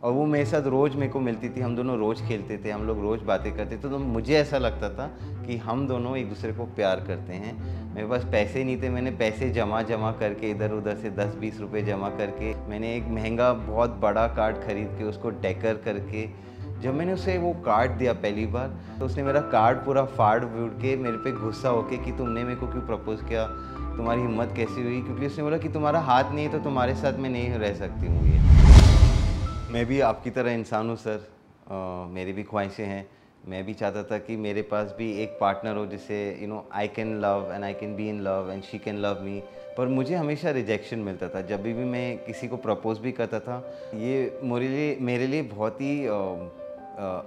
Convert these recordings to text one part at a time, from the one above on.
और वो मेरे साथ रोज़ मेरे को मिलती थी, हम दोनों रोज़ खेलते थे, हम लोग रोज़ बातें करते थे। तो मुझे ऐसा लगता था कि हम दोनों एक दूसरे को प्यार करते हैं। मेरे पास पैसे नहीं थे, मैंने पैसे जमा करके इधर-उधर से 10-20 रुपए जमा करके मैंने एक महँगा बहुत बड़ा कार्ड ख़रीद के उसको डेकर करके जब मैंने उसे वो कार्ड दिया पहली बार, तो उसने मेरा कार्ड पूरा फाड़-फूड़ के मेरे पे गुस्सा होके कि तुमने मेरे को क्यों प्रपोज़ किया? तुम्हारी हिम्मत कैसी हुई? क्योंकि उसने बोला कि तुम्हारा हाथ नहीं है तो तुम्हारे साथ मैं नहीं रह सकती हूँ ये। मैं भी आपकी तरह इंसान हूँ सर। मेरी भी ख्वाहिशें हैं। मैं भी चाहता था कि मेरे पास भी एक पार्टनर हो जिसे I can love and I can be in love and she can love me. पर मुझे हमेशा रिजेक्शन मिलता था जब भी मैं किसी को प्रपोज़ भी करता था। ये मेरे लिए बहुत ही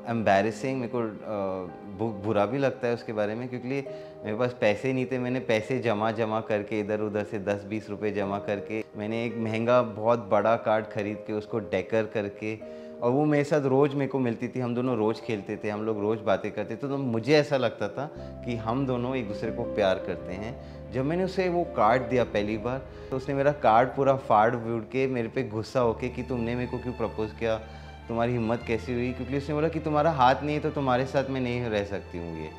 एम्बैरेसिंग, मेरे को बुरा भी लगता है उसके बारे में, क्योंकि मेरे पास पैसे नहीं थे। मैंने पैसे जमा करके इधर-उधर से 10-20 रुपए जमा करके मैंने एक महँगा बहुत बड़ा कार्ड ख़रीद के उसको डेकर करके और वो मेरे साथ रोज़ मेरे को मिलती थी, हम दोनों रोज़ खेलते थे, हम लोग रोज़ बातें करते थे। तो मुझे ऐसा लगता था कि हम दोनों एक दूसरे को प्यार करते हैं। जब मैंने उसे वो कार्ड दिया पहली बार, तो उसने मेरा कार्ड पूरा फाड़-फूड़ के मेरे पे गुस्सा होके कि तुमने मेरे को क्यों प्रपोज़ किया? तुम्हारी हिम्मत कैसी हुई? क्योंकि उसने बोला कि तुम्हारा हाथ नहीं है तो तुम्हारे साथ मैं नहीं रह सकती हूँ ये।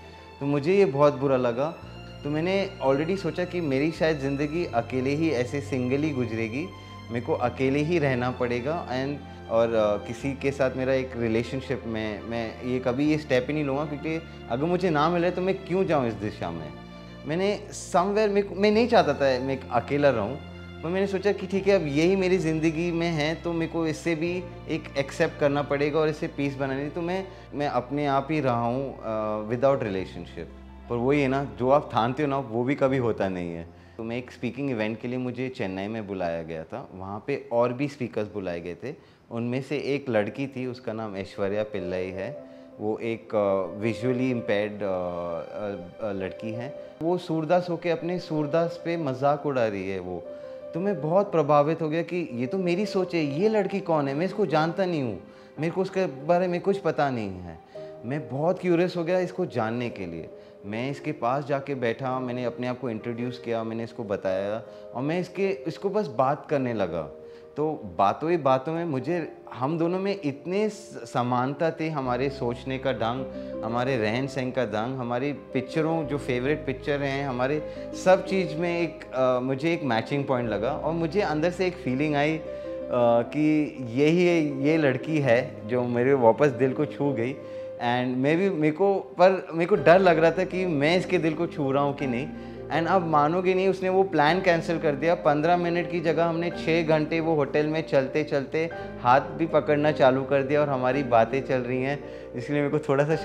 तो मुझे ये बहुत बुरा लगा। तो मैंने ऑलरेडी सोचा कि मेरी शायद ज़िंदगी अकेले ही ऐसे सिंगल ही गुजरेगी। मेरे को अकेले ही रहना पड़ेगा किसी के साथ मेरा एक रिलेशनशिप में मैं ये कभी ये स्टेप ही नहीं लूँगा, क्योंकि अगर मुझे ना मिले तो मैं क्यों जाऊँ इस दिशा में। मैंने समवेयर मैं नहीं चाहता था मैं अकेला रहूँ। पर मैंने सोचा कि ठीक है, अब यही मेरी ज़िंदगी में है तो मेरे को इससे भी एक एक्सेप्ट करना पड़ेगा और इससे पीस बनानी। तो मैं अपने आप ही रहा हूँ विदाउट रिलेशनशिप। पर वही है ना, जो आप ठानते हो ना वो भी कभी होता नहीं है। तो मैं एक स्पीकिंग इवेंट के लिए मुझे चेन्नई में बुलाया गया था। वहाँ पे और भी स्पीकर्स बुलाए गए थे। उनमें से एक लड़की थी, उसका नाम ऐश्वर्या पिल्लई है। वो एक विजुअली इम्पेयर्ड लड़की है। वो सूरदास होके अपने सूरदास पे मजाक उड़ा रही है वो। तो मैं बहुत प्रभावित हो गया कि ये तो मेरी सोच है, ये लड़की कौन है? मैं इसको जानता नहीं हूँ, मेरे को उसके बारे में कुछ पता नहीं है। मैं बहुत क्यूरियस हो गया इसको जानने के लिए। मैं इसके पास जाके बैठा, मैंने अपने आप को इंट्रोड्यूस किया, मैंने इसको बताया और मैं इसको बस बात करने लगा। तो बातों ही बातों में मुझे हम दोनों में इतने समानता थी, हमारे सोचने का ढंग, हमारे रहन-सहन का ढंग, हमारी पिक्चरों जो फ़ेवरेट पिक्चर हैं, हमारे सब चीज़ में मुझे एक मैचिंग पॉइंट लगा और मुझे अंदर से एक फीलिंग आई कि ये लड़की है जो मेरे वापस दिल को छू गई। एंड मेरे को डर लग रहा था कि मैं इसके दिल को छू रहा हूँ कि नहीं। एंड अब मानोगे नहीं, उसने वो प्लान कैंसिल कर दिया। 15 मिनट की जगह हमने 6 घंटे वो होटल में चलते-चलते हाथ भी पकड़ना चालू कर दिया और हमारी बातें चल रही हैं। इसलिए मेरे को थोड़ा सा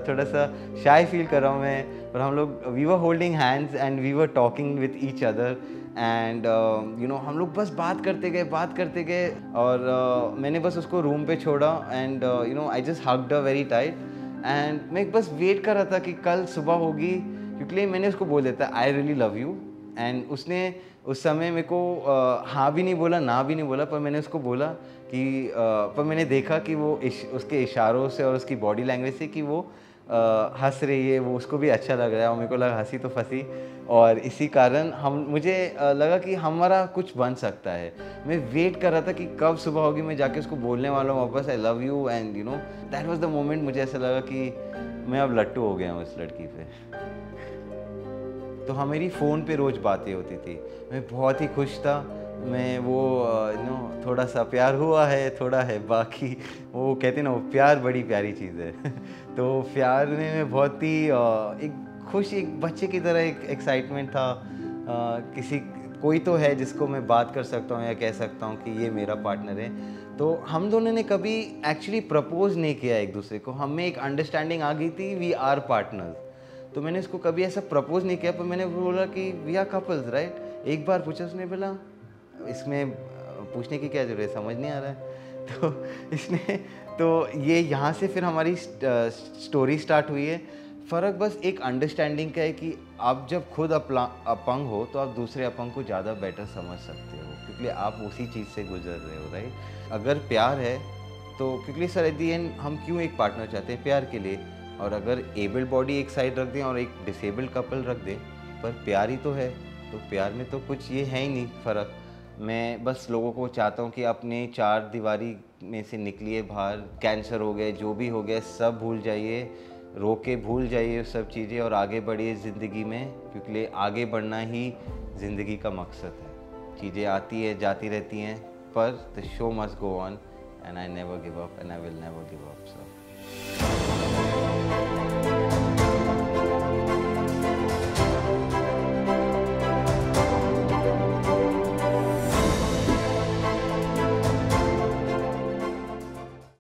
थोड़ा सा शाय फील कर रहा हूँ मैं। और हम लोग we were holding hands and we were talking with each other and हम लोग बस बात करते गए और मैंने बस उसको रूम पे छोड़ा and I just hugged her very tight. And मैं बस वेट कर रहा था कि कल सुबह होगी, क्योंकि मैंने उसको बोल देता I really love you. And उसने उस समय मेरे को हाँ भी नहीं बोला, ना भी नहीं बोला, पर मैंने उसको बोला कि पर मैंने देखा कि वो उसके इशारों से और उसकी बॉडी लैंग्वेज से कि वो हंस रही है, वो उसको भी अच्छा लग रहा है और मेरे को लगा हंसी तो फंसी। और इसी कारण मुझे लगा कि हमारा कुछ बन सकता है। मैं वेट कर रहा था कि कब सुबह होगी, मैं जाके उसको बोलने वाला हूँ वापस I love you and that was the moment. मुझे ऐसा लगा कि मैं अब लट्टू हो गया हूँ इस लड़की पे। तो हमारी फ़ोन पे रोज़ बातें होती थी। मैं बहुत ही खुश था। मैं वो थोड़ा सा प्यार हुआ है, थोड़ा है बाकी। वो कहते हैं ना, वो प्यार बड़ी प्यारी चीज़ है। तो प्यार में मैं बहुत ही एक खुश, एक बच्चे की तरह एक एक्साइटमेंट था। कोई तो है जिसको मैं बात कर सकता हूँ या कह सकता हूँ कि ये मेरा पार्टनर है। तो हम दोनों ने कभी एक्चुअली प्रपोज़ नहीं किया एक दूसरे को। हमें एक अंडरस्टैंडिंग आ गई थी, वी आर पार्टनर्स। तो मैंने इसको कभी ऐसा प्रपोज़ नहीं किया, पर मैंने बोला कि वी आर कपल्स राइट। एक बार पूछा, उसने बोला इसमें पूछने की क्या ज़रूरत है, समझ नहीं आ रहा है। तो ये यहाँ से फिर हमारी स्टोरी स्टार्ट हुई है। फ़र्क बस एक अंडरस्टैंडिंग का है कि आप जब खुद अपंग हो तो आप दूसरे अपंग को ज़्यादा बेटर समझ सकते हो, क्योंकि आप उसी चीज़ से गुजर रहे हो राइट। अगर प्यार है तो क्योंकि सर एट दी एंड हम क्यों एक पार्टनर चाहते हैं? प्यार के लिए। और अगर एबल्ड बॉडी एक साइड रख दें और एक डिसेबल्ड कपल रख दें, पर प्यार ही तो है। तो प्यार में तो कुछ ये है ही नहीं फ़र्क। मैं बस लोगों को चाहता हूँ कि अपने चार दीवारी में से निकलिए बाहर। कैंसर हो गया, जो भी हो गया, सब भूल जाइए, रो के भूल जाइए सब चीज़ें और आगे बढ़िए ज़िंदगी में, क्योंकि आगे बढ़ना ही ज़िंदगी का मकसद है। चीज़ें आती है जाती रहती हैं, पर the show must go on and I never give up and I will never give up. So